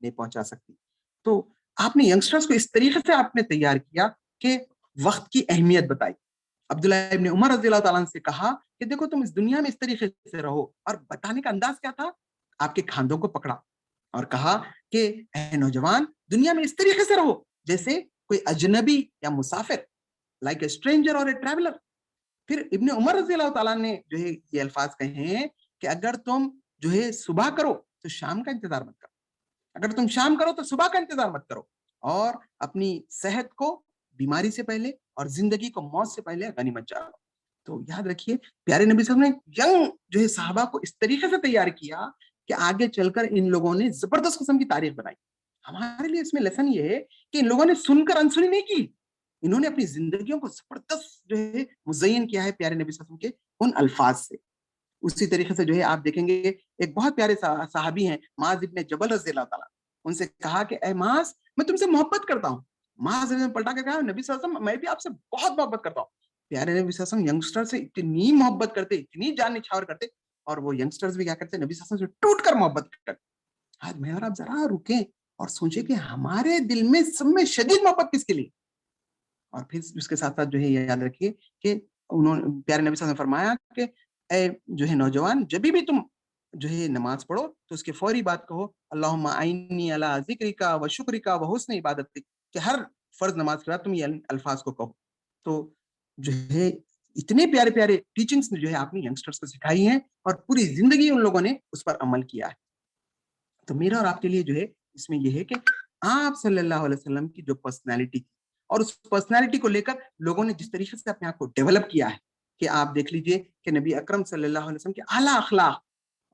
نہیں پہنچا سکتی. تو آپ نے ینگسٹرز کو اس طریقے سے آپ نے تیار کیا کہ وقت کی اہمیت بتائی. عبداللہ ابن عمر رضی اللہ تعالیٰ عنہ سے کہا کہ دیکھو تم اس دنیا میں اس طریقے سے رہو, اور بتانے کا انداز کیا تھا, آپ کے کھاندوں کو پکڑا اور کہا کہ اے نوجوان, دنیا میں اس طریقے سے رہو جیسے کوئی اجنبی یا مسافر, لائک اے اسٹرینجر اور اے ٹریولر. پھر ابن عمر رضی اللہ تعالیٰ نے جو ہے یہ الفاظ کہے ہیں کہ اگر تم جو ہے صبح کرو تو شام کا انتظار مت کرو, اگر تم شام کرو تو صبح کا انتظار مت کرو, اور اپنی صحت کو بیماری سے پہلے اور زندگی کو موت سے پہلے غنیمت جانو. تو یاد رکھیے پیارے نبی صلی اللہ علیہ وسلم نے ینگ جو ہے صحابہ کو اس طریقے سے تیار کیا کہ آگے چل کر ان لوگوں نے زبردست قسم کی تاریخ بنائی. ہمارے لیے اس میں لیسن یہ ہے کہ ان لوگوں نے سن کر انسنی نہیں کی, انہوں نے اپنی زندگیوں کو زبردست جو ہے مزین کیا ہے پیارے نبی صلی اللہ علیہ وسلم کے ان الفاظ سے. اسی طریقے سے جو ہے آپ دیکھیں گے ایک بہت پیارے صحابی ہیں معاذ ابن جبل رضی اللہ تعالیٰ, ان سے کہا کہ اے معاذ میں تم سے محبت کرتا ہوں. معاذ نے پلٹا کے کہا نبی صلی اللہ علیہ وسلم میں بھی آپ سے بہت محبت کرتا ہوں. پیارے نبی صلی اللہ علیہ وسلم ینگسٹر سے اتنی محبت کرتے, اتنی جان نچھاور کرتے, اور وہ ینگسٹرز بھی کیا کرتے نبی صلی اللہ علیہ وسلم سے ٹوٹ کر محبت کرتے. آج میں اور آپ ذرا رکیں اور سوچیں کہ ہمارے دل میں سب میں شدید محبت کس کے لیے. اور پھر اس کے ساتھ ساتھ جو ہے یہ یاد رکھیے کہ انہوں نے پیارے نبی صلی اللہ علیہ وسلم نے فرمایا کہ اے جو ہے نوجوان, جب بھی تم جو ہے نماز پڑھو تو اس کے فوری بات کہو اللہم اعنی علی ذکرک و شکرک و حسن عبادتک, کہ ہر فرض نماز کے بعد تم یہ الفاظ کو کہو. تو جو ہے اتنے پیارے پیارے ٹیچنگز جو ہے آپ نے ینگسٹرز کو سکھائی ہیں, اور پوری زندگی ان لوگوں نے اس پر عمل کیا ہے. تو میرا اور آپ کے لیے جو ہے اس میں یہ ہے کہ آپ صلی اللہ علیہ وسلم کی جو پرسنالٹی تھی, اور اس پرسنالٹی کو لے کر لوگوں نے جس طریقے سے اپنے آپ کو ڈیولپ کیا ہے, کہ آپ دیکھ لیجئے کہ نبی اکرم صلی اللہ علیہ وسلم کے اعلیٰ اخلاق,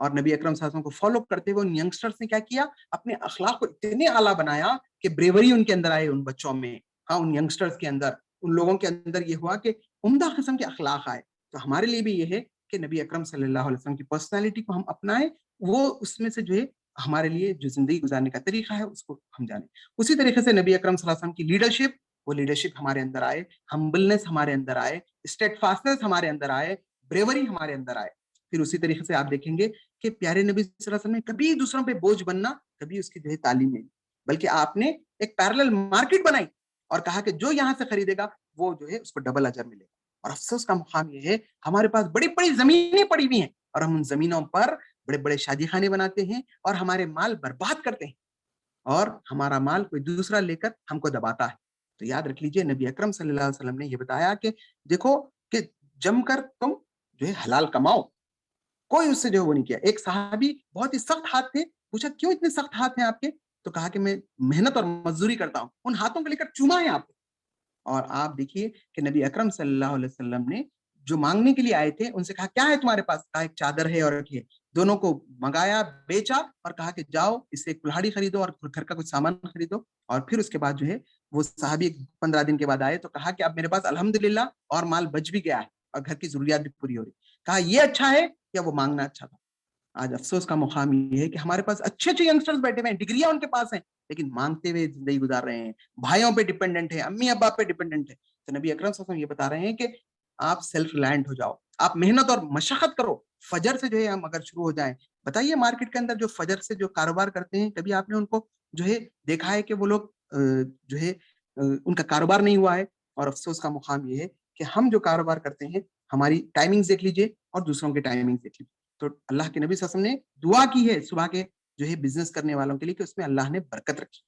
اور نبی اکرم صلی اللہ علیہ وسلم کو فالو کرتے ہوئے ان ینگسٹرز نے کیا کیا, اپنے اخلاق کو اتنے اعلیٰ بنایا کہ بریوری ان کے اندر آئے, ان بچوں میں, ہاں ان ینگسٹرز کے اندر, ان لوگوں کے اندر یہ ہوا کہ عمدہ قسم کے اخلاق آئے. تو ہمارے لیے بھی یہ ہے کہ نبی اکرم صلی اللہ علیہ وسلم کی پرسنالٹی کو ہم اپنائیں, وہ اس میں سے جو ہے ہمارے لیے جو زندگی گزارنے کا طریقہ ہے اس کو ہم جانیں. اسی طریقے سے نبی اکرم صلی اللہ علیہ وسلم کی لیڈرشپ, وہ لیڈرشپ ہمارے اندر آئے, ہمبلنس ہمارے اندر آئے, اسٹیٹ فاسٹنس ہمارے اندر آئے, بریوری ہمارے اندر آئے. پھر اسی طریقے سے آپ دیکھیں گے کہ پیارے نبی صلی اللہ علیہ وسلم نے کبھی دوسروں پہ بوجھ بننا, کبھی اس کی جو ہے تعلیم نہیں, بلکہ آپ نے ایک پیرلل مارکیٹ بنائی اور کہا کہ جو یہاں سے خریدے گا وہ جو ہے اس کو ڈبل اجر ملے گا. اور افسوس کا مقام یہ ہے ہمارے پاس بڑی بڑی زمینیں پڑی ہوئی ہیں, اور ہم ان زمینوں پر بڑے بڑے شادی خانے بناتے ہیں اور ہمارے مال برباد کرتے ہیں, اور ہمارا مال کوئی دوسرا لے کر ہم کو دباتا ہے. تو یاد رکھ لیجئے نبی اکرم صلی اللہ علیہ وسلم نے یہ بتایا کہ دیکھو کہ جم کر تم جو ہے حلال کماؤ, کوئی اس سے جو ہے وہ نہیں کیا. ایک صحابی بہت ہی سخت ہاتھ تھے, پوچھا کیوں اتنے سخت ہاتھ ہیں آپ کے, تو کہا کہ میں محنت اور مزدوری کرتا ہوں. ان ہاتھوں کو لے کر چوما ہے آپ. اور آپ دیکھیے کہ نبی اکرم صلی اللہ علیہ وسلم نے جو مانگنے کے لیے آئے تھے ان سے کہا کیا ہے تمہارے پاس, کہا ایک چادر ہے اور ایک ہے, دونوں کو منگایا, بیچا, اور کہا کہ جاؤ اس سے ایک کلہاڑی خریدو اور گھر کا کچھ سامان خریدو. اور پھر اس کے بعد جو ہے وہ صحابی 15 دن کے بعد آئے تو کہا کہ اب میرے پاس الحمدللہ اور مال بچ بھی گیا ہے اور گھر کی ضروریات بھی پوری ہو رہی. کہا یہ اچھا ہے یا وہ مانگنا اچھا تھا. آج افسوس کا مقام یہ ہے کہ ہمارے پاس اچھے اچھے ینگسٹرز بیٹھے ہوئے ہیں, ڈگریاں ان کے پاس ہیں, لیکن مانگتے ہوئے زندگی گزار رہے ہیں, بھائیوں پہ ڈیپینڈنٹ ہے, امی ابا پہ ڈیپینڈنٹ ہے. تو نبی اکرم صلی اللہ علیہ وسلم یہ بتا رہے ہیں کہ آپ سیلف ریلائنٹ ہو جاؤ, آپ محنت اور مشقت کرو. فجر سے جو ہے ہم اگر شروع ہو جائیں, بتائیے مارکیٹ کے اندر جو فجر سے جو کاروبار کرتے ہیں, کبھی آپ نے ان کو جو ہے دیکھا ہے کہ وہ لوگ جو ہے ان کا کاروبار نہیں ہوا ہے. اور افسوس کا مقام یہ ہے کہ ہم جو کاروبار کرتے ہیں ہماری ٹائمنگز دیکھ لیجئے اور دوسروں کے ٹائمنگز دیکھ لیجئے. تو اللہ کے نبی صلی اللہ علیہ وسلم نے دعا کی ہے صبح کے جو ہے بزنس کرنے والوں کے لیے کہ اس میں اللہ نے برکت رکھی.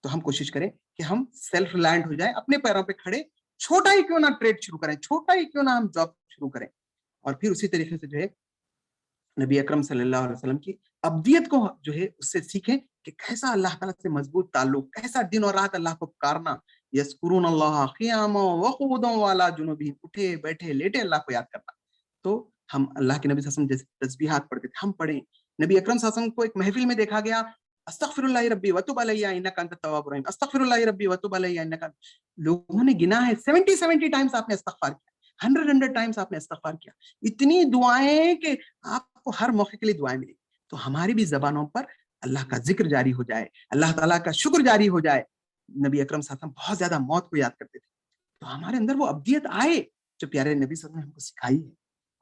تو ہم کوشش کریں کہ ہم سیلف ریلائنٹ ہو جائیں, اپنے پیروں پہ کھڑے, چھوٹا ہی کیوں نہ ٹریڈ شروع کریں, چھوٹا ہی کیوں نہ ہم جاب شروع کریں. اور پھر اسی طریقے سے جو ہے نبی اکرم صلی اللہ علیہ وسلم کی ابدیت کو جو ہے اس سے سیکھیں کہ کیسا اللہ تعالیٰ سے مضبوط تعلق, کیسا دن اور رات اللہ کو پکارنا. یذکرون اللہ قیاما وقعودا وعلی جنوبہم, اٹھے بیٹھے لیٹے اللہ کو یاد کرنا. تو ہم اللہ کے نبی صلی اللہ علیہ وسلم جیسے تسبیحات پڑھتے تھے ہم پڑھیں. نبی اکرم صلی اللہ علیہ وسلم کو ایک محفل میں دیکھا گیا, استغفر اللہ ربی وتوب علیہ انک انت التواب الرحیم, استغفر اللہ ربی وتوب علیہ انک. لوگوں نے گنا ہے 70 ٹائمز آپ نے استغفار کیا, 100 ٹائمز آپ نے استغفار کیا. اتنی دعائیں کہ آپ کو ہر موقع کے لیے دعائیں ملیں. تو ہماری بھی زبانوں پر اللہ کا ذکر جاری ہو جائے, اللہ تعالیٰ کا شکر جاری ہو جائے. نبی اکرم صلی اللہ علیہ وسلم بہت زیادہ موت کو یاد کرتے تھے, تو ہمارے اندر وہ ابدیت آئے جو پیارے نبی صلی اللہ علیہ وسلم نے ہم کو سکھائی ہے.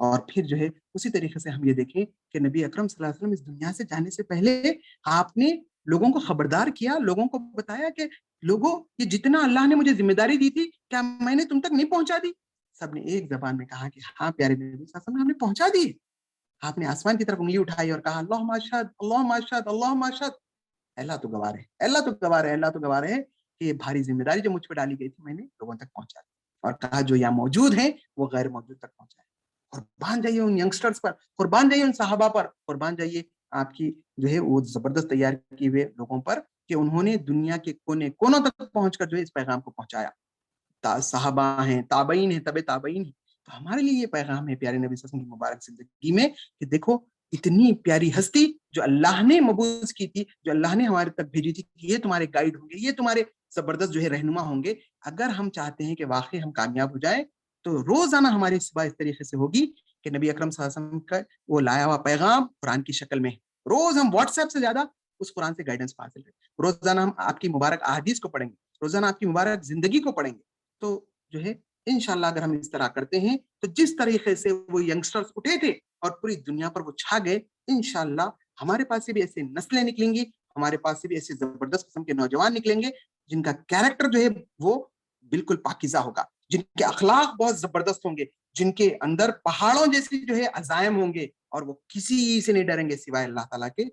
اور پھر جو ہے اسی طریقے سے ہم یہ دیکھیں کہ نبی اکرم صلی اللہ علیہ وسلم اس دنیا سے جانے سے پہلے آپ نے لوگوں کو خبردار کیا, لوگوں کو بتایا کہ لوگوں یہ جتنا اللہ نے مجھے ذمہ داری دی تھی کیا میں نے تم تک نہیں پہنچا دی؟ سب نے ایک زبان میں کہا کہ ہاں پیارے نبی صلی اللہ علیہ وسلم ہم نے پہنچا دی. آپ نے آسمان کی طرف انگلی اٹھائی اور کہا اللہم اشہد اللہم اشہد اللہم اشہد, اللہ تو گواہ ہے, اللہ تو گواہ ہے, اللہ تو گواہ ہے کہ یہ بھاری ذمہ داری جو مجھ پہ ڈالی گئی تھی میں نے لوگوں تک پہنچا دی. اور کہا جو یہاں موجود ہیں وہ غیر موجود تک پہنچائے. قربان جائیے ان ینگسٹرز پر, قربان جائیے ان صحابہ پر, قربان جائیے آپ کی جو ہے وہ زبردست تیار کیے ہوئے لوگوں پر کہ انہوں نے دنیا کے کونے کونوں تک پہنچ کر جو ہے اس پیغام کو پہنچایا. صحابہ ہیں, تابعین ہیں, تبع تابعین ہیں. تو ہمارے لیے یہ پیغام ہے پیارے نبی صلی اللہ علیہ وسلم کی مبارک زندگی میں کہ دیکھو اتنی پیاری ہستی جو اللہ نے مبعوث کی تھی, جو اللہ نے ہمارے تک بھیجی تھی, یہ تمہارے گائیڈ ہوں گے, یہ تمہارے زبردست جو ہے رہنما ہوں گے. اگر ہم چاہتے ہیں کہ واقعی ہم کامیاب ہو جائیں تو روزانہ ہماری صبح اس طریقے سے ہوگی کہ نبی اکرم صلی اللہ علیہ وسلم کا وہ لایا ہوا پیغام قرآن کی شکل میں. روز ہم واٹس ایپ سے زیادہ اس قرآن سے گائیڈنس حاصل کریں, روزانہ ہم آپ کی مبارک احادیث کو پڑھیں گے, روزانہ آپ کی مبارک زندگی کو پڑھیں گے. تو جو ہے انشاءاللہ اگر ہم اس طرح کرتے ہیں تو جس طریقے سے وہ ینگسٹرز اٹھے تھے اور پوری دنیا پر وہ چھا گئے, انشاءاللہ ہمارے پاس سے بھی ایسے نسلیں نکلیں گی, ہمارے پاس سے بھی ایسے زبردست قسم کے نوجوان نکلیں گے جن کا کیریکٹر جو ہے وہ بالکل پاکیزہ ہوگا, جن کے اخلاق بہت زبردست ہوں گے, جن کے اندر پہاڑوں جیسی جو ہے عزائم ہوں گے, اور وہ کسی سے نہیں ڈریں گے سوائے اللہ تعالیٰ کے